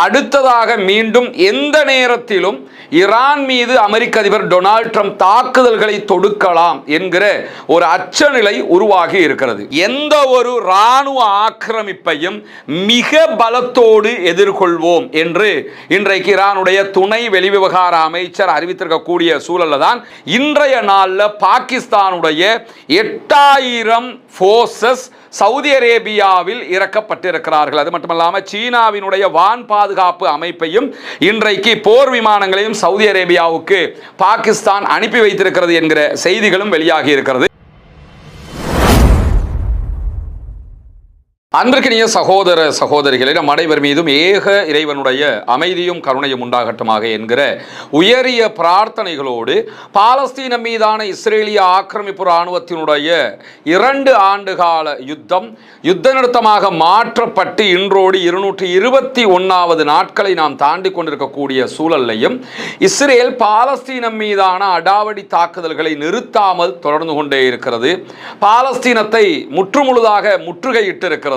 அடுத்ததாக மீண்டும் எந்த நேரத்திலும் ஈரான் மீது அமெரிக்க அதிபர் டொனால்ட் ட்ரம்ப் தாக்குதல்களை தொடுக்கலாம் என்கிற ஒரு அச்சநிலை உருவாகி இருக்கிறது. எந்த ஒரு இராணுவ ஆக்கிரமிப்பையும் மிக பலத்தோடு எதிர்கொள்வோம் என்று இன்றைக்கு ஈரானுடைய துணை வெளிவிவகார அமைச்சர் அறிவித்திருக்கக்கூடிய சூழல்ல தான் இன்றைய நாளில் பாகிஸ்தானுடைய 8000 போர்சஸ் சவுதி அரேபியாவில் இறக்கப்பட்டிருக்கிறார்கள். அது மட்டுமல்லாமல் சீனாவினுடைய வான் பாதுகாப்பு அமைப்பையும் இன்றைக்கு போர் விமானங்களையும் சவுதி அரேபியாவுக்கு பாகிஸ்தான் அனுப்பி வைத்திருக்கிறது என்கிற செய்திகளும் வெளியாகி இருக்கிறது. அன்பிற்கினிய சகோதர சகோதரிகளை நம் அனைவர் மீதும் ஏக இறைவனுடைய அமைதியும் கருணையும் உண்டாகட்டுமாக என்கிற உயரிய பிரார்த்தனைகளோடு பாலஸ்தீனம் மீதான இஸ்ரேலிய ஆக்கிரமிப்பு இராணுவத்தினுடைய 2 ஆண்டுகால யுத்த நிறுத்தமாக மாற்றப்பட்டு இன்றோடு 221வது நாட்களை நாம் தாண்டி கொண்டிருக்கக்கூடிய சூழலையும் இஸ்ரேல் பாலஸ்தீனம் மீதான அடாவடி தாக்குதல்களை நிறுத்தாமல் தொடர்ந்து கொண்டே இருக்கிறது. பாலஸ்தீனத்தை முற்றுமுழுதாக முற்றுகையிட்டு இருக்கிறது.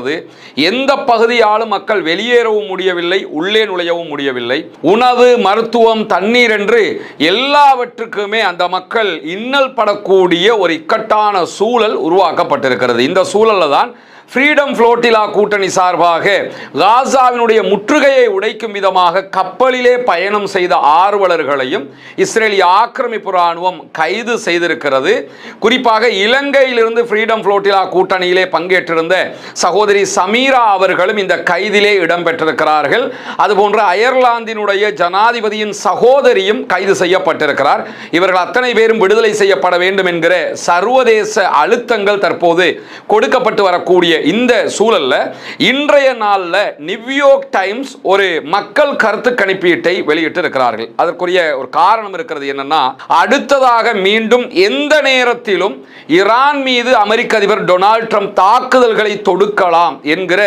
எந்த பகுதியாலும் மக்கள் வெளியேறவும் முடியவில்லை, உள்ளே நுழையவும் முடியவில்லை. உணவு, மருத்துவம், தண்ணீர் என்று எல்லாவற்றுக்குமே அந்த மக்கள் இன்னல் படக்கூடிய ஒரு இக்கட்டான சூழல் உருவாக்கப்பட்டிருக்கிறது. இந்த சூழல்ல தான் ஃப்ரீடம் ஃப்ளோட்டிலா கூட்டணி சார்பாக காசாவினுடைய முற்றுகையை உடைக்கும் விதமாக கப்பலிலே பயணம் செய்த ஆர்வலர்களையும் இஸ்ரேலிய ஆக்கிரமிப்பு இராணுவம் கைது செய்திருக்கிறது. குறிப்பாக இலங்கையிலிருந்து ஃப்ரீடம் ஃப்ளோட்டிலா கூட்டணியிலே பங்கேற்றிருந்த சகோதரி சமீரா அவர்களும் இந்த கைதிலே இடம்பெற்றிருக்கிறார்கள். அதுபோன்று அயர்லாந்தினுடைய ஜனாதிபதியின் சகோதரியும் கைது செய்யப்பட்டிருக்கிறார். இவர்கள் அத்தனை பேரும் விடுதலை செய்யப்பட வேண்டும் என்கிற சர்வதேச அழுத்தங்கள் தற்போது கொடுக்கப்பட்டு வரக்கூடிய இந்த சூழல்ல இன்றைய நாள்ல நியூயார்க் டைம்ஸ் ஒரு மக்கள் கருத்து கணிப்பீட்டை வெளியிட்டு இருக்கிறார்கள். அதற்குரிய ஒரு காரணம் இருக்கிறது. என்னன்னா, அடுத்ததாக மீண்டும் எந்த நேரத்திலும் ஈரான் மீது அமெரிக்க அதிபர் டொனால்ட் ட்ரம்ப் தாக்குதல்களை தொடுக்கலாம் என்கிற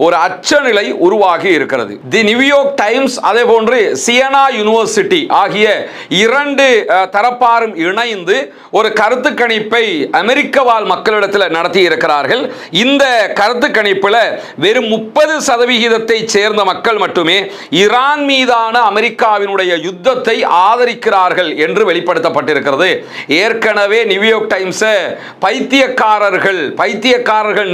ஒரு அச்சநிலை உருவாகி இருக்கிறது. தி நியூயார்க் டைம்ஸ் அதே போன்று சியனா யூனிவர்சிட்டி ஆகிய 2 தரப்பாரும் இணைந்து ஒரு கருத்து கணிப்பை அமெரிக்க வாழ் மக்களிடத்தில் நடத்தி இருக்கிறார்கள். இந்த கருத்து கணிப்பில் வெறும் 30% சேர்ந்த மக்கள் மட்டுமே ஈரான் மீதான அமெரிக்காவினுடைய யுத்தத்தை ஆதரிக்கிறார்கள் என்று வெளிப்படுத்தப்பட்டிருக்கிறது. ஏற்கனவே நியூயார்க் டைம்ஸ் பைத்தியக்காரர்கள்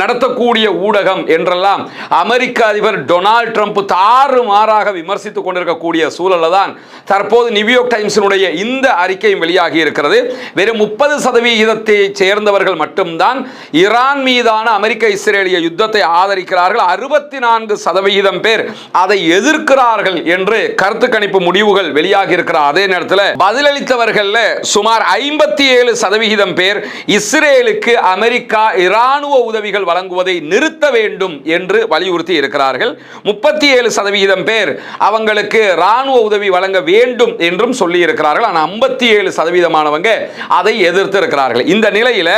நடத்தக்கூடிய ஊடகம் என்றெல்லாம் அமெரிக்க அதிபர் டொனால்ட் ட்ரம்ப் தாறுமாறாக விமர்சித்துக் கொண்டிருக்கக்கூடிய சூழல்ல தான் தற்போது நியூயார்க் டைம்ஸினுடைய இந்த அறிக்கையும் வெளியாகி இருக்கிறது. வெறும் 30% சேர்ந்தவர்கள் மட்டும்தான் ஈரான் மீதான அமெரிக்க இஸ்ரேலிய யுத்தத்தை ஆதரிக்கிறார்கள். 64% பேர் அதை எதிர்க்கிறார்கள் என்று கருத்து கணிப்பு முடிவுகள் வெளியாகி இருக்கிற அதே நேரத்தில் பதிலளித்தவர்கள் சுமார் 57% பேர் இஸ்ரேலுக்கு அமெரிக்கா இராணுவ உதவிகள் வழங்குவதை நிறுத்த வேண்டும் என்று வலியுறுத்தி இருக்கிறார்கள். 37% பேர் அவங்களுக்கு இராணுவ உதவி வழங்க வேண்டும் என்றும் சொல்லி இருக்கிறார்கள். ஆனால் 57% அதை எதிர்த்து இருக்கிறார்கள். இந்த நிலையில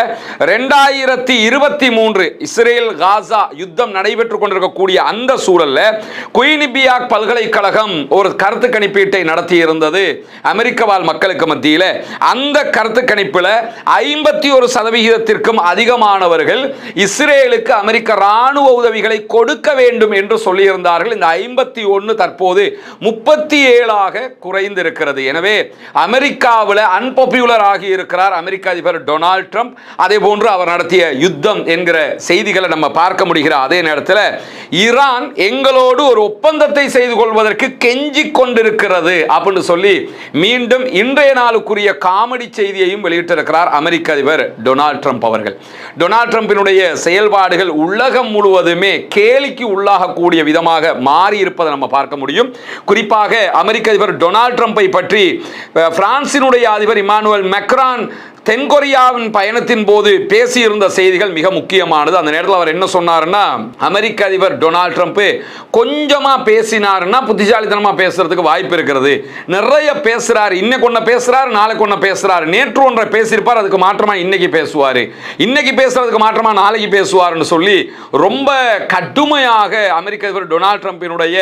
2023 இஸ்ரேல் காசா யுத்தம் நடைபெற்றுக் கொண்டிருக்கக்கூடிய அந்த சூழல்ல குயினிபியாக் பல்கலைக்கழகம் ஒரு கருத்து கணிப்பீட்டை நடத்தி இருந்தது அமெரிக்க வாழ் மக்களுக்கு மத்தியில். அந்த கருத்து கணிப்பில் 51% அதிகமானவர்கள் இஸ்ரேலுக்கு அமெரிக்க ராணுவ உதவிகளை கொடுக்க வேண்டும் என்று சொல்லியிருந்தார்கள். இந்த 51 தற்போது 37 குறைந்திருக்கிறது. எனவே அமெரிக்காவில் அன்பாப்புலர் ஆகி இருக்கிறார் அமெரிக்க அதிபர் டொனால்ட் ட்ரம்ப். அதே போன்று அவர் நடத்திய யுத்தம் என்கிற செய்திகளை நம்ம பார்க்க முடிகிற அதே நேரத்தில் ஈரான் எங்களோடு ஒரு ஒப்பந்தத்தை செய்து கொள்வதற்கு கெஞ்சிக் கொண்டிருக்கிறது அப்படின்னு சொல்லி மீண்டும் இன்றைய நாளுக்குரிய காமெடி செய்தியையும் வெளியிட்டிருக்கிறார் அமெரிக்க அதிபர் டொனால்ட் ட்ரம்ப் அவர்கள். டொனால்ட் ட்ரம்பினுடைய செயல்பாடுகள் உலகம் முழுவதுமே கேலிக்கு உள்ளாகக்கூடிய விதமாக மாறி இருப்பதை நம்ம பார்க்க முடியும். குறிப்பாக அமெரிக்க அதிபர் டொனால்ட் ட்ரம்பை பற்றி பிரான்சினுடைய அதிபர் இமானுவேல் மேக்ரான் தென்கொரியாவின் பயணத்தின் போது பேசியிருந்த செய்திகள் மிக முக்கியமானது. அந்த நேரத்தில் அவர் என்ன சொன்னார்னா, அமெரிக்க அதிபர் டொனால்ட் ட்ரம்ப் கொஞ்சமா பேசினார்னா புத்திசாலித்தனமா பேசுறதுக்கு வாய்ப்பு இருக்கிறது. நிறைய பேசுறாரு, இன்னைக்கு ஒன்றை பேசுறாரு, நாளைக்கு ஒன்றை பேசுறாரு, நேற்று ஒன்றை பேசியிருப்பார், அதுக்கு மாற்றமா இன்னைக்கு பேசுவார், இன்னைக்கு பேசுறதுக்கு மாற்றமா நாளைக்கு பேசுவார்னு சொல்லி ரொம்ப கடுமையாக அமெரிக்க அதிபர் டொனால்ட் ட்ரம்பினுடைய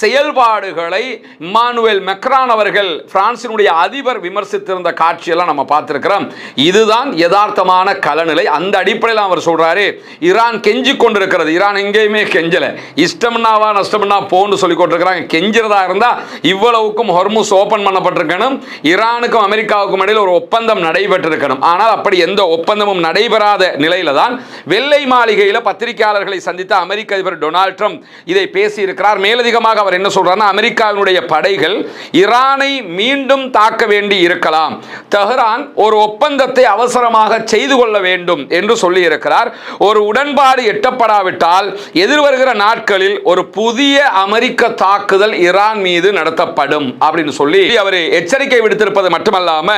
செயல்பாடுகளை இமானுவேல் மேக்ரான் அவர்கள் பிரான்சினுடைய அதிபர் விமர்சித்திருந்த காட்சியெல்லாம் நம்ம பார்த்திருக்கிறோம். இதுதான் யதார்த்தமான களநிலை. அந்த அடிப்படையில் அவர் சொல்றாரு, ஈரான் கெஞ்சி கொண்டிருக்கிறது. ஈரான் எங்கேயுமே கெஞ்சல, இஷ்டம்னாவா நஷ்டம்னா போன்னு சொல்லி கொண்டிருக்கிறாங்க. கெஞ்சிறதா இருந்தா இவ்வளவுக்கும் ஹொர்முஸ் ஓபன் பண்ணப்பட்டிருக்கணும், ஈரானுக்கும் அமெரிக்காவுக்கும் இடையில் ஒரு ஒப்பந்தம் நடைபெற்றிருக்கணும். ஆனால் அப்படி எந்த ஒப்பந்தமும் நடைபெறாத நிலையில தான் வெள்ளை மாளிகையில் பத்திரிகையாளர்களை சந்தித்த அமெரிக்க அதிபர் டொனால்ட் ட்ரம்ப் இதை பேசியிருக்கிறார். மேலதிகமாக அவர் என்ன சொல்றாருன்னா, அமெரிக்காவினுடைய படைகள் ஈரானை மீண்டும் தாக்க வேண்டி இருக்கலாம், தெஹ்ரான் ஒரு ஒப்பந்தத்தை அவசரமாக செய்து கொள்ள வேண்டும் என்று சொல்லி இருக்கிறார். ஒரு உடன்பாடு எட்டப்படாவிட்டால் எதிர்வருகிற நாட்களில் ஒரு புதிய அமெரிக்க தாக்குதல் ஈரான் மீது நடத்தப்படும் அப்படின்னு சொல்லி அவர் எச்சரிக்கை விடுத்திருப்பது மட்டுமல்லாம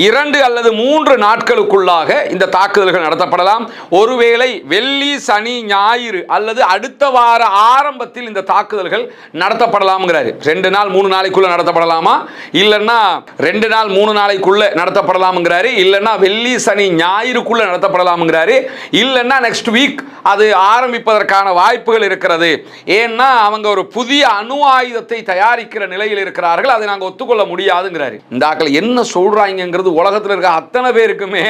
2 அல்லது 3 நாட்களுக்குள்ளாக இந்த தாக்குதல்கள் நடத்தப்படலாம். ஒருவேளை வெள்ளி சனி ஞாயிறு அல்லது அடுத்த வார ஆரம்பத்தில் இந்த தாக்குதல்கள் நடத்தப்படலாம்ங்கிறாரு. 2 நாள் 3 நாளைக்குள்ள நடத்தப்படலாமா, இல்லைன்னா 2 நாள் 3 நாளைக்குள்ள நடத்தப்படலாம்ங்கிறாரு, இல்லைன்னா வெள்ளி சனி ஞாயிறுக்குள்ள நடத்தப்படலாம்ங்கிறாரு, இல்லைன்னா நெக்ஸ்ட் வீக் அது ஆரம்பிப்பதற்கான வாய்ப்புகள் இருக்கிறது. ஏன்னா அவங்க ஒரு புதிய அணு ஆயுதத்தை தயாரிக்கிற நிலையில் இருக்கிறார்கள், அதை நாங்கள் ஒத்துக்கொள்ள முடியாதுங்கிறாரு. இந்த ஆக்கள் என்ன சொல்றாங்கிறது உலகத்தில் இருக்க அத்தனை பேருக்குமே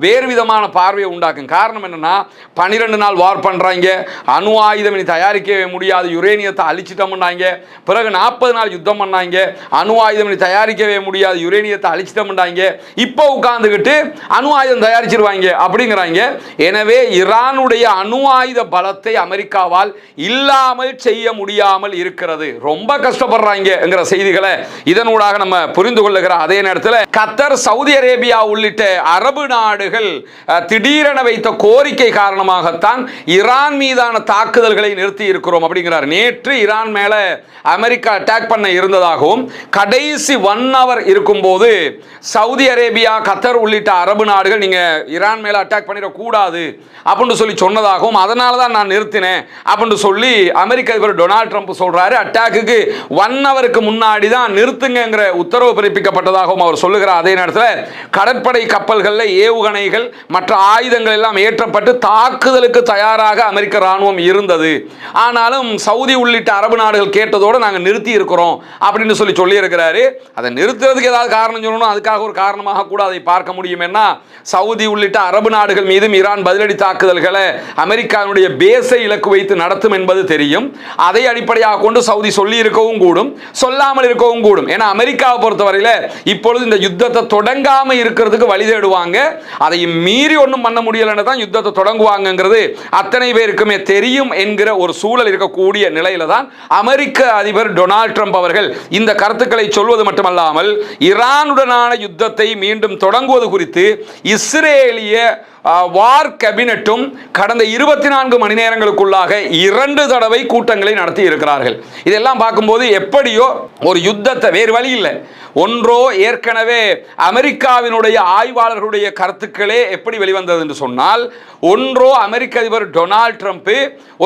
வேறு விதமான பார்வையை உண்டாக்கும். காரணம் என்னன்னா, 12 நாள் வார் பண்றாங்க, அணு ஆயுதம் இனி தயாரிக்கவே முடியாது, யுரேனியத்தை அழிச்சிட்டோம்னாங்க. பிறகு 40 நாள் யுத்தம் பண்ணாங்க, அணு ஆயுதம் இனி தயாரிக்கவே முடியாது, யுரேனியத்தை அழிச்சிட்டோம்னாங்க. இப்போ உட்கார்ந்துக்கிட்டு அணு ஆயுதம் தயாரிச்சிருவாங்க அப்படிங்கிறாங்க. எனவே ஈரானுடைய அணு ஆயுத பலத்தை அமெரிக்காவால் இல்லாமல் செய்ய முடியாமல் இருக்கிறது. ரொம்ப கஷ்டப்படுறாங்க செய்திகளை இதனூடாக நம்ம புரிந்து கொள்ளுகிற அதே நேரத்தில் கத்தர், சவுதி அரேபியா உள்ளிட்ட அரபு நாடுகள் திடீரென வைத்த கோரிக்கை காரணமாகத்தான் ஈரான் மீதான தாக்குதல்களை நிறுத்தி இருக்கிறோம் அப்படிங்கிறார். நேற்று ஈரான் மேல அமெரிக்கா அட்டாக் பண்ண இருந்ததாகவும், கடைசி 1 hour இருக்கும்போது சவுதி அரேபியா, கத்தர் உள்ளிட்ட அரபு நாடுகள் நீங்க ஈரான் மேல அட்டாக் பண்ணிடக்கூடாது அப்படின்னு சொல்லி சொன்னதாகவும், அதனால தான் நான் நிறுத்தினேன் அப்படின்னு சொல்லி அமெரிக்க அதிபர் டொனால்ட் ட்ரம்ப் சொல்றாரு. அட்டாக்கு 1 hourக்கு முன்னாடி தான் நிறுத்துங்கிற உத்தரவு பிறப்பிக்கப்பட்டதாகவும் அவர் சொல்லுகிறார். அதே நேரத்தில் கடற்படை கப்பல்களில் ஏவுகணைகள் மற்ற ஆயுதங்கள் எல்லாம் ஏற்றப்பட்டு தாக்குதலுக்கு தயாராக அமெரிக்க ராணுவம் இருந்தது. ஆனாலும் சவுதி உள்ளிட்ட அரபு நாடுகள் கேட்டதோடு நாங்கள் நிறுத்தி இருக்கிறோம் அப்படின்னு சொல்லி இருக்கிறாரு. அதை நிறுத்துறதுக்கு ஏதாவது காரணம் சொல்லணும், அதுக்காக ஒரு காரணமாக கூட அதை பார்க்க முடியும். என்ன, சவுதி உள்ளிட்ட அரபு நாடுகள் மீதும் ஈரான் பதிலடி தாக்குதல்களை அமெரிக்காவுடைய பேஸை இலக்கு வைத்து நடத்தும் என்பது தெரியும். அதை அடிப்படையாக கொண்டு சவுதி சொல்லி இருக்கவும் கூடும், சொல்லாமல் இருக்கவும் கூடும். ஏன்னா அமெரிக்காவை பொறுத்தவரையில் இப்பொழுது இந்த யுத்தத்தை தொடங்காம இருக்கிறதுக்கு வழி தேடுவாங்க. அதை மீறி ஒன்றும் பண்ண முடியலன்னு தான் யுத்தத்தை தொடங்குவாங்கிறது அத்தனை பேருக்குமே தெரியும் என்கிற ஒரு சூழல் இருக்கக்கூடிய நிலையில தான் அமெரிக்க அதிபர் டொனால்ட் ட்ரம்ப் அவர்கள் இந்த கருத்துக்களை சொல்வது மட்டுமல்லாமல் ஈரானுடனான யுத்தத்தை மீண்டும் தொடங்குவது குறித்து இஸ்ரேலிய வார் கேபினட்டும் கடந்த 24 மணி நேரங்களுக்குள்ளாக 2 தடவை கூட்டங்களை நடத்தி இருக்கிறார்கள். இதெல்லாம் பார்க்கும்போது எப்படியோ ஒரு யுத்தத்தை, வேறு வழி இல்லை, ஒன்றோ ஏற்கனவே அமெரிக்காவினுடைய ஆய்வாளர்களுடைய கருத்துக்களே எப்படி வெளிவந்தது என்று சொன்னால், ஒன்றோ அமெரிக்க அதிபர் டொனால்ட் ட்ரம்ப்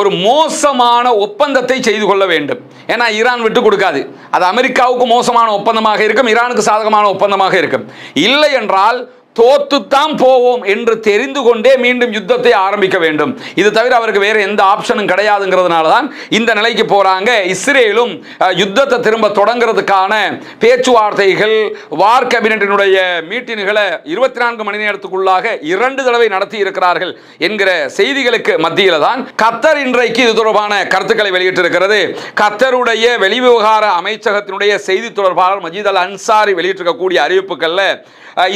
ஒரு மோசமான ஒப்பந்தத்தை செய்து கொள்ள வேண்டும். ஏன்னா ஈரான் விட்டு கொடுக்காது, அது அமெரிக்காவுக்கு மோசமான ஒப்பந்தமாக இருக்கும், ஈரானுக்கு சாதகமான ஒப்பந்தமாக இருக்கும். இல்லை என்றால் தோத்துத்தான் போவோம் என்று தெரிந்து கொண்டே மீண்டும் யுத்தத்தை ஆரம்பிக்க வேண்டும். இது தவிர அவருக்கு வேற எந்த ஆப்ஷனும் கிடையாதுங்கிறதுனால தான் இந்த நிலைக்கு போறாங்க. இஸ்ரேலும் யுத்தத்தை திரும்ப தொடங்குறதுக்கான பேச்சுவார்த்தைகள், வார் கேபினட்டினுடைய மீட்டிங்குகளை 24 மணி நேரத்துக்குள்ளாக 2 தடவை நடத்தி இருக்கிறார்கள் என்கிற செய்திகளுக்கு மத்தியில் தான் கத்தர் இன்றைக்கு இது தொடர்பான கருத்துக்களை வெளியிட்டிருக்கிறது. கத்தருடைய வெளிவிவகார அமைச்சகத்தினுடைய செய்தி தொடர்பாளர் மஜீத் அல் அன்சாரி வெளியிட்டிருக்கக்கூடிய அறிவிப்புகள்ல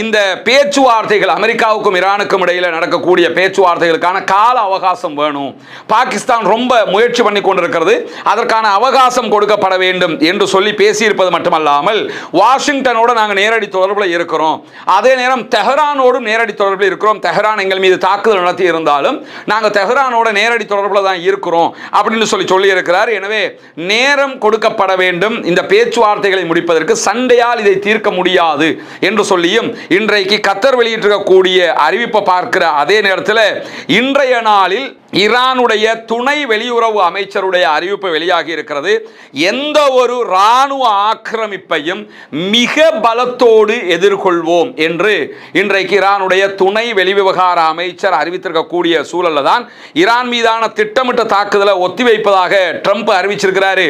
இந்த பேச்சுவார்த்தைகள், அமெரிக்காவுக்கும் ஈரானுக்கும் இடையில் நடக்கக்கூடிய பேச்சுவார்த்தைகளுக்கான கால அவகாசம் வேணும், பாகிஸ்தான் ரொம்ப முயற்சி பண்ணி கொண்டிருக்கிறது, அதற்கான அவகாசம் கொடுக்கப்பட வேண்டும் என்று சொல்லி பேசியிருப்பது மட்டுமல்லாமல், வாஷிங்டனோடு நாங்கள் நேரடி தொடர்பில் இருக்கிறோம், அதே நேரம் தெஹ்ரானோடும் நேரடி தொடர்பில் இருக்கிறோம், தெஹ்ரான் எங்கள் மீது தாக்குதல் நடத்தி இருந்தாலும் நாங்கள் தெஹ்ரானோட நேரடி தொடர்பில் தான் இருக்கிறோம் அப்படின்னு சொல்லி இருக்கிறார். எனவே நேரம் கொடுக்கப்பட வேண்டும், இந்த பேச்சுவார்த்தைகளை முடிப்பதற்கு சண்டையால் இதை தீர்க்க முடியாது என்று சொல்லியும் இன்றைக்கு கத்தர் வெளியிட்டிருக்கக்கூடிய அறிவிப்பை பார்க்கும் பார்க்கிற அதே நேரத்தில் இன்றைய நாளில் ஈரானுடைய துணை வெளியுறவு அமைச்சருடைய அறிவிப்பு வெளியாகி இருக்கிறது. எந்த ஒரு இராணுவ ஆக்கிரமிப்பையும் மிக பலத்தோடு எதிர்கொள்வோம் என்று இன்றைக்கு ஈரானுடைய துணை வெளிவிவகார அமைச்சர் அறிவித்திருக்கக்கூடிய சூழல்ல தான் ஈரான் மீதான திட்டமிட்ட தாக்குதலை ஒத்திவைப்பதாக ட்ரம்ப் அறிவிச்சிருக்கிறாரு.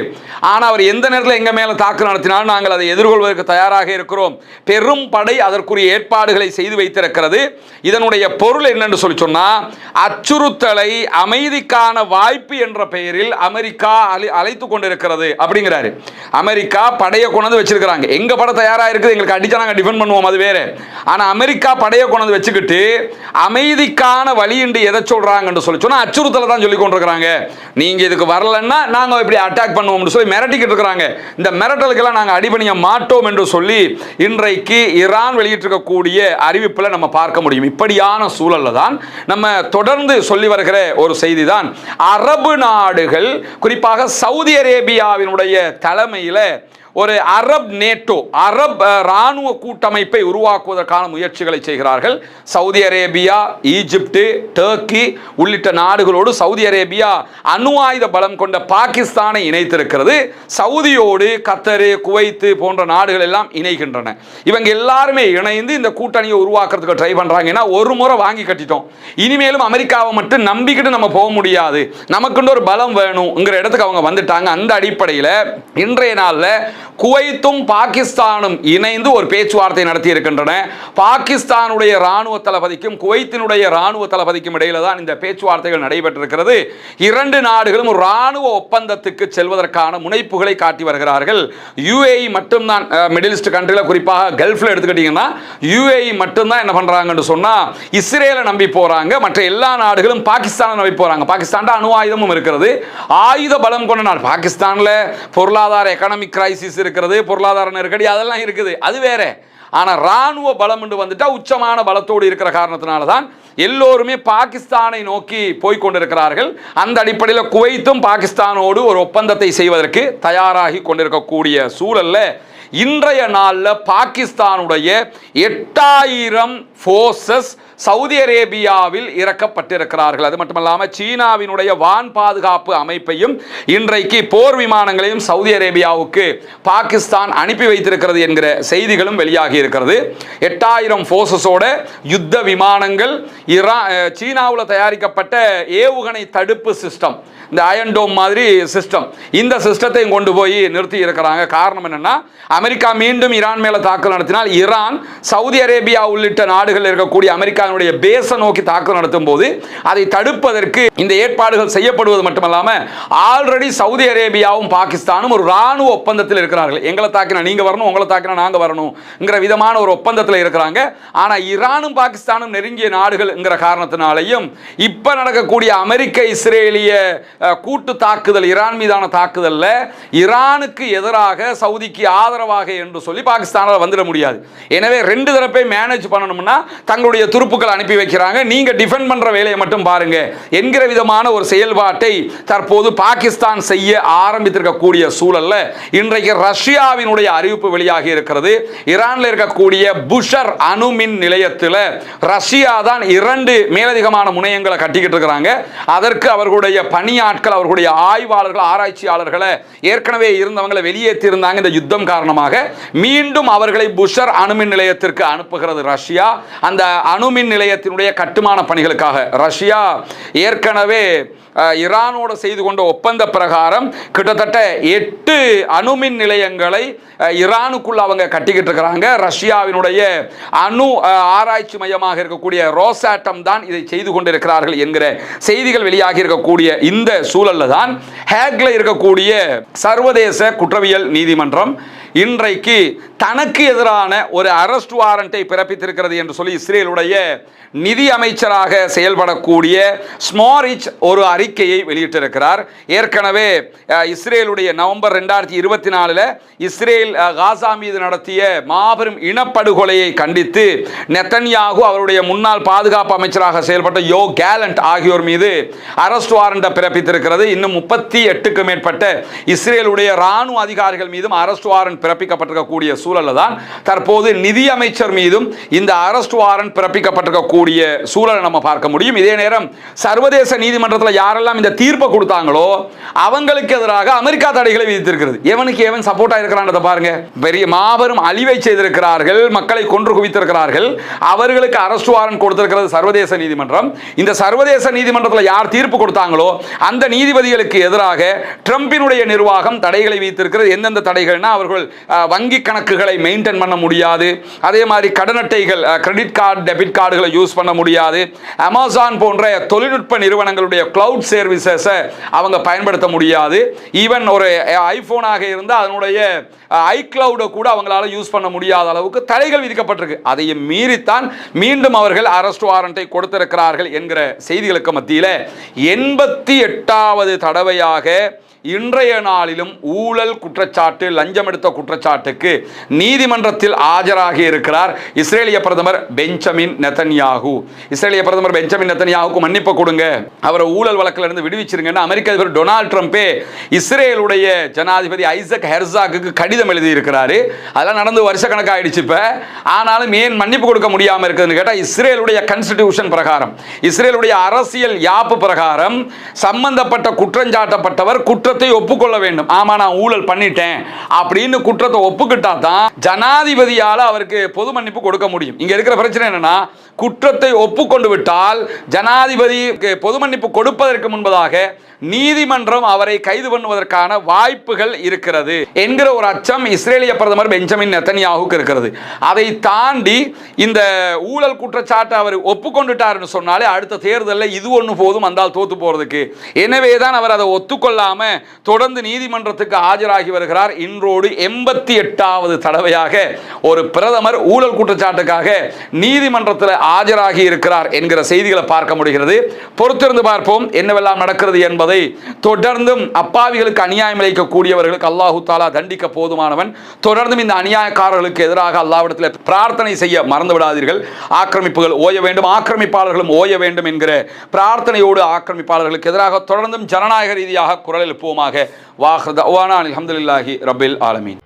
ஆனால் அவர் எந்த நேரத்தில் எங்க மேல தாக்குதல் நடத்தினாலும் நாங்கள் அதை எதிர்கொள்வதற்கு தயாராக இருக்கிறோம். பெரும் படை அதற்குரிய ஏற்பாடுகளை செய்து வைத்திருக்கிறது. இதனுடைய பொருள் என்னன்னு சொல்லி சொன்னா, அச்சுறுத்தலை அமைதிக்கான வாய்ப்பு என்ற பெயரில் அமெரிக்கா அழைத்து கொண்டிருக்கிறது அப்படிங்கிறாரு. அமெரிக்கா படையை கொண்டு வச்சிருக்காங்க. எங்க படை தயாரா இருக்குது, எங்களுக்கு அடிச்சா நாங்க டிஃபெண்ட் பண்ணுவோம், அது வேற. ஆனா அமெரிக்கா படையை கொண்டு வச்சுக்கிட்டு அமைதிக்கான வழி என்று எதை சொல்றாங்கன்னு சொல்லி சொன்னா அச்சுறுத்தலை தான் சொல்லி கொண்டிருக்கிறாங்க. நீங்க இதுக்கு வரலன்னா நாங்க இப்படி அட்டாக் பண்ணுவோம்னு சொல்லி மிரட்டிக்கிட்டு இருக்கிறாங்க. இந்த மிரட்டலுக்கெல்லாம் நாங்க அடிபணிய மாட்டோம் என்று சொல்லி இன்றைக்கு ஈரான் வெளியிட்டிருக்கக்கூடிய அறிவிப்பில் நம்ம பார்க்க முடியும். இப்படியான சூழல்ல தான் நம்ம தொடர்ந்து சொல்லி வருகிற ஒரு செய்தி தான், அரபு நாடுகள் குறிப்பாக சவுதி அரேபியாவினுடைய தலைமையில் ஒரு அரப் நேட்டோ, அரப் இராணுவ கூட்டமைப்பை உருவாக்குவதற்கான முயற்சிகளை செய்கிறார்கள். சவுதி அரேபியா, ஈஜிப்டு, டர்க்கி உள்ளிட்ட நாடுகளோடு சவுதி அரேபியா அணு ஆயுத பலம் கொண்ட பாகிஸ்தானை இணைத்திருக்கிறது. சவுதியோடு கத்தரு, குவைத்து போன்ற நாடுகள் எல்லாம் இணைகின்றன. இவங்க எல்லாருமே இணைந்து இந்த கூட்டணியை உருவாக்குறதுக்கு ட்ரை பண்றாங்கன்னா, ஒரு முறை வாங்கி கட்டிட்டோம், இனிமேலும் அமெரிக்காவை மட்டும் நம்பிக்கிட்டு நம்ம போக முடியாது, நமக்குன்னு ஒரு பலம் வேணும்ங்கிற இடத்துக்கு அவங்க வந்துட்டாங்க. அந்த அடிப்படையில் இன்றைய நாளில் குவைத்தும் பாகிஸ்தானும் இணைந்து ஒரு பேச்சுவார்த்தை நடத்தி இருக்கின்றன. பாகிஸ்தானுடைய ராணுவ தளபதிக்கும் குவைத்தினுடைய ராணுவ தளபதிக்கும் இடையில தான் இந்த பேச்சுவார்த்தைகள் நடைபெற்றிருக்கிறது. இரண்டு நாடுகளும் ஒரு ராணுவ ஒப்பந்தத்துக்கு செல்வதற்கான முனைப்புகளை காட்டி வருகிறார்கள். யுஏஇ மட்டும்தான், மிடில் ஈஸ்ட் கண்ட்ரியில் குறிப்பாக கல்ஃபில் எடுத்துக்கிட்டீங்கன்னா யுஏஇ மட்டும்தான் என்ன பண்றாங்கன்னு சொன்னா இஸ்ரேலை நம்பி போறாங்க. மற்ற எல்லா நாடுகளும் பாகிஸ்தானை நம்பி போறாங்க. பாகிஸ்தான் அணு ஆயுதமும் இருக்கிறது, ஆயுத பலம் கொண்ட நாடு. பாகிஸ்தானில் பொருளாதார எக்கனாமிக் கிரைசிஸ் இருக்கிறது, பொருளாதார நெருக்கடி அதெல்லாம் இருக்குது, அது வேற. ஆனா ராணுவ பலம் என்று வந்துட்டா உச்சமான பலத்தோடு இருக்கிற காரணத்தினால தான் எல்லோருமே பாகிஸ்தானை நோக்கி போய்கொண்டிருக்கிறார்கள். அந்த அடிப்படையில் குவைத்தும் பாகிஸ்தானோடு ஒரு ஒப்பந்தத்தை செய்வதற்கு தயாராகி கொண்டிருக்கக்கூடிய சூழல்ல இன்றைய நாளில் பாகிஸ்தானுடைய 8000 ஃபோர்ஸஸ் சவுதி அரேபியாவில் இறக்கப்பட்டிருக்கிறார்கள். அது மட்டுமல்லாமல் சீனாவினுடைய வான் பாதுகாப்பு அமைப்பையும் இன்றைக்கு போர் விமானங்களையும் சவுதி அரேபியாவுக்கு பாகிஸ்தான் அனுப்பி வைத்திருக்கிறது என்கிற செய்திகளும் வெளியாகி இருக்கிறது. 8000 ஃபோர்ஸஸோட யுத்த விமானங்கள், சீனாவில் தயாரிக்கப்பட்ட ஏவுகணை தடுப்பு சிஸ்டம், இந்த அயன் டோம் மாதிரி சிஸ்டம், இந்த சிஸ்டத்தை கொண்டு போய் நிறுத்தி இருக்கிறாங்க. காரணம் என்னன்னா, அமெரிக்கா மீண்டும் ஈரான் மேல தாக்குதல் நடத்தினால் ஈரான் சவுதி அரேபியா உள்ளிட்ட நாடுகள் இருக்கக்கூடிய அமெரிக்காவுடைய பேஸை நோக்கி தாக்குதல் நடத்தும் போது அதை தடுப்பதற்கு இந்த ஏற்பாடுகள் செய்யப்படுவது மட்டுமல்லாம ஆல்ரெடி சவுதி அரேபியாவும் பாகிஸ்தானும் ஒரு ராணுவ ஒப்பந்தத்தில் இருக்கிறார்கள். எங்களை தாக்கினா நீங்க வரணும், உங்களை தாக்கினா நாங்க வரணும்ங்கிற விதமான ஒரு ஒப்பந்தத்தில் இருக்கிறாங்க. ஆனா ஈரானும் பாகிஸ்தானும் நெருங்கிய நாடுகள்ங்கிற காரணத்தினாலையும் இப்ப நடக்கக்கூடிய அமெரிக்க இஸ்ரேலிய கூட்டு தாக்குதல், ஈரான் மீதான தாக்குதல்ல ஈரானுக்கு எதிராக சவுதிக்கு ஆதரவாக என்று சொல்லி பாகிஸ்தானால் வந்துட முடியாது. எனவே ரெண்டு தரப்பை மேனேஜ் பண்ணணும்னா தங்களுடைய துருப்புக்கள் அனுப்பி வைக்கிறாங்க, நீங்க டிஃபெண்ட் பண்ற வேலையை மட்டும் பாருங்க என்கிற விதமான ஒரு செயல்பாட்டை தற்போது பாகிஸ்தான் செய்ய ஆரம்பித்திருக்கக்கூடிய சூழல்ல இன்றைக்கு ரஷ்யாவினுடைய அறிவிப்பு வெளியாகி இருக்கிறது. ஈரான்ல இருக்கக்கூடிய புஷர் அணுமின் நிலையத்தில் ரஷ்யா தான் 2 மேலதிகமான முனையங்களை கட்டிக்கிட்டு இருக்கிறாங்க. அதற்கு அவர்களுடைய பணியாட்கள், அவர்களுடைய ஆய்வாளர்கள், ஆராய்ச்சியாளர்களை ஏற்கனவே இருந்தவங்களை வெளியேற்றி இருந்தாங்க. இந்த யுத்தம் காரணமாக மீண்டும் அவர்களை புஷர் அணுமின் நிலையத்திற்கு அனுப்புகிறது ரஷ்யா. அந்த அணுமின் நிலையத்தினுடைய கட்டுமான பணிகளுக்காக ரஷ்யா ஏற்கனவே ஈரானோடு செய்து கொண்ட ஒப்பந்த பிரகாரம் கிட்டத்தட்ட 8 அணுமின் நிலையங்களை ஈரானுக்குள்ள அவங்க கட்டிக்கிட்டு இருக்கிறாங்க. ரஷ்யாவினுடைய அணு ஆராய்ச்சி மையமாக இருக்கக்கூடிய ரோசாட்டம் தான் இதை செய்து கொண்டிருக்கிறார்கள் என்கிற செய்திகள் வெளியாகி இருக்கக்கூடிய இந்த சூழல்ல தான் ஹேக்ல இருக்கக்கூடிய சர்வதேச குற்றவியல் நீதிமன்றம் இன்றைக்கு தனக்கு எதிரான ஒரு அரெஸ்ட் வாரண்டை பிறப்பித்திருக்கிறது என்று சொல்லி இஸ்ரேலுடைய நிதி அமைச்சராக செயல்படக்கூடிய ஸ்மோரிச் ஒரு அறிக்கையை வெளியிட்டிருக்கிறார். ஏற்கனவே இஸ்ரேலுடைய நவம்பர் 2024 இஸ்ரேல் காசா மீது நடத்திய மாபெரும் இனப்படுகொலையை கண்டித்து நெத்தன்யாகு அவருடைய முன்னாள் பாதுகாப்பு அமைச்சராக செயல்பட்ட யோ கேலண்ட் ஆகியோர் மீது அரெஸ்ட் வாரண்டை பிறப்பித்திருக்கிறது. இன்னும் 38க்கும் மேற்பட்ட இஸ்ரேலுடைய ராணுவ அதிகாரிகள் மீதும் அரெஸ்ட் வாரண்ட் பிறப்பிக்கப்பட்டிருக்கக்கூடிய சூழல்ல தான் தற்போது நிதி அமைச்சர் மீதும் இந்த அரெஸ்ட் வாரண்ட் பிறப்பிக்கப்பட்டிருக்கக்கூடிய சூழலை நம்ம பார்க்க முடியும். இதே நேரம் சர்வதேச நீதிமன்றத்தில் யாரெல்லாம் இந்த தீர்ப்பை கொடுத்தாங்களோ அவங்களுக்கு எதிராக அமெரிக்கா தடைகளை விதித்திருக்கிறது. எவனுக்கு எவன் சப்போர்ட்டா இருக்கிறான்றதை பாருங்க. பெரிய மாபெரும் அழிவை செய்திருக்கிறார்கள், மக்களை கொன்று குவித்திருக்கிறார்கள். அவர்களுக்கு அரெஸ்ட் வாரண்ட் கொடுத்திருக்கிறது சர்வதேச நீதிமன்றம். இந்த சர்வதேச நீதிமன்றத்தில் யார் தீர்ப்பு கொடுத்தாங்களோ அந்த நீதிபதிகளுக்கு எதிராக ட்ரம்பினுடைய நிர்வாகம் தடைகளை விதித்திருக்கிறது. எந்தெந்த தடைகள்னா, அவர்கள் வங்கி கணக்குகளை மெயின்டைன் பண்ண முடியாது, அதே மாதிரி கடன் அட்டைகள், கிரெடிட் கார்டு, டெபிட் கார்டுகளை யூஸ் பண்ண முடியாது, அமேசான் போன்ற தொழில்நுட்ப நிறுவனங்களுடைய கிளவுட் சர்வீசஸை அவங்க பயன்படுத்த முடியாது. ஈவன் ஒரு ஐபோனாக இருந்தால் அதனுடைய ஐக்ளவுடை கூட அவங்களால யூஸ் பண்ண முடியாத அளவுக்கு தடைகள் விதிக்கப்பட்டிருக்கு. அதையும் மீறித்தான் மீண்டும் அவர்கள் அரெஸ்ட் வாரண்டை கொடுத்திருக்கிறார்கள் என்கிற செய்திகளுக்கு மத்தியில் 88வது தடவையாக இன்றைய நாளிலும் ஊழல் குற்றச்சாட்டு, லஞ்சம் எடுத்த குற்றச்சாட்டுக்கு நீதிமன்றத்தில் ஆஜராகி இருக்கிறார் இஸ்ரேலிய பிரதமர் பெஞ்சமின் நெதன்யாகு. இஸ்ரேலிய பிரதமர் பெஞ்சமின் நெதன்யாகுக்கு மன்னிப்பு கொடுங்க, அவரை ஊழல் வழக்கில் இருந்து விடுவிச்சிருங்கன்னு அமெரிக்க அதிபர் டொனால்ட் ட்ரம்பே இஸ்ரேலுடைய ஜனாதிபதி ஐசக் ஹெர்சாக்கு கடிதம் எழுதி இருக்கிறாரு. அதெல்லாம் நடந்து வருஷ கணக்காயிடுச்சு. இப்ப ஆனாலும் ஏன் மன்னிப்பு கொடுக்க முடியாமல் இருக்குதுன்னு கேட்டால், இஸ்ரேலுடைய கான்ஸ்டிடியூஷன் பிரகாரம், இஸ்ரேலுடைய அரசியல் யாப்பு பிரகாரம் சம்பந்தப்பட்ட குற்றஞ்சாட்டப்பட்டவர் குற்றத்தை ஒப்புக்கொள்ள வேண்டும். ஆமா, நான் ஊழல் பண்ணிட்டேன் அப்படின்னு குற்றத்தை ஒப்புக்கிட்டா தான் ஜனாதிபதியால அவருக்கு பொது மன்னிப்பு கொடுக்க முடியும். இங்க இருக்கிற பிரச்சனை என்னன்னா, குற்றத்தை ஒப்புக்கொண்டு விட்டால் ஜனாதிபதிக்கு பொது மன்னிப்பு கொடுப்பதற்கு முன்பதாக நீதிமன்றம் அவரை கைது பண்ணுவதற்கான வாய்ப்புகள் இருக்கிறது என்கிற ஒரு அச்சம் இஸ்ரேலிய பிரதமர் பெஞ்சமின் நெதன்யாகுக்கு இருக்கிறது. அதை தாண்டி இந்த ஊழல் குற்றச்சாட்டு அவர் ஒப்புக்கொண்டுட்டார்னு சொன்னாலே அடுத்த தேர்தலில் இது ஒன்று போதும் வந்தால் தோத்து போறதுக்கு. எனவே தான் அவர் அதை ஒத்துக்கொள்ளாம தொடர்ந்து நீதிமன்றத்துக்கு ஆஜராகி வருகிறார். இன்றோடு 88வது தடவையாக ஒரு பிரதமர் ஊழல் குற்றச்சாட்டுக்காக நீதிமன்றத்தில் ஆஜராகி இருக்கிறார் என்கிற செய்திகளை பார்க்க முடிகிறது. பொறுத்திருந்து பார்ப்போம் என்னவெல்லாம் நடக்கிறது என்பதை. தொடர்ந்தும் அப்பாவிகளுக்கு அநியாயம் இழைக்கக்கூடியவர்களுக்கு அல்லாஹு தாலா தண்டிக்க போதுமானவன். தொடர்ந்தும் இந்த அநியாயக்காரர்களுக்கு எதிராக அல்லாஹ்விடத்தில் பிரார்த்தனை செய்ய மறந்து விடாதீர்கள். ஆக்கிரமிப்புகள் ஓய வேண்டும், ஆக்கிரமிப்பாளர்களும் ஓய வேண்டும் என்கிற பிரார்த்தனையோடு ஆக்கிரமிப்பாளர்களுக்கு எதிராக தொடர்ந்தும் ஜனநாயக ரீதியாக குரல் எழுப்புவோமாக. வாஹ் தஅவானா அல்ஹம்துலில்லாஹி ரப்பில் ஆலமீன்.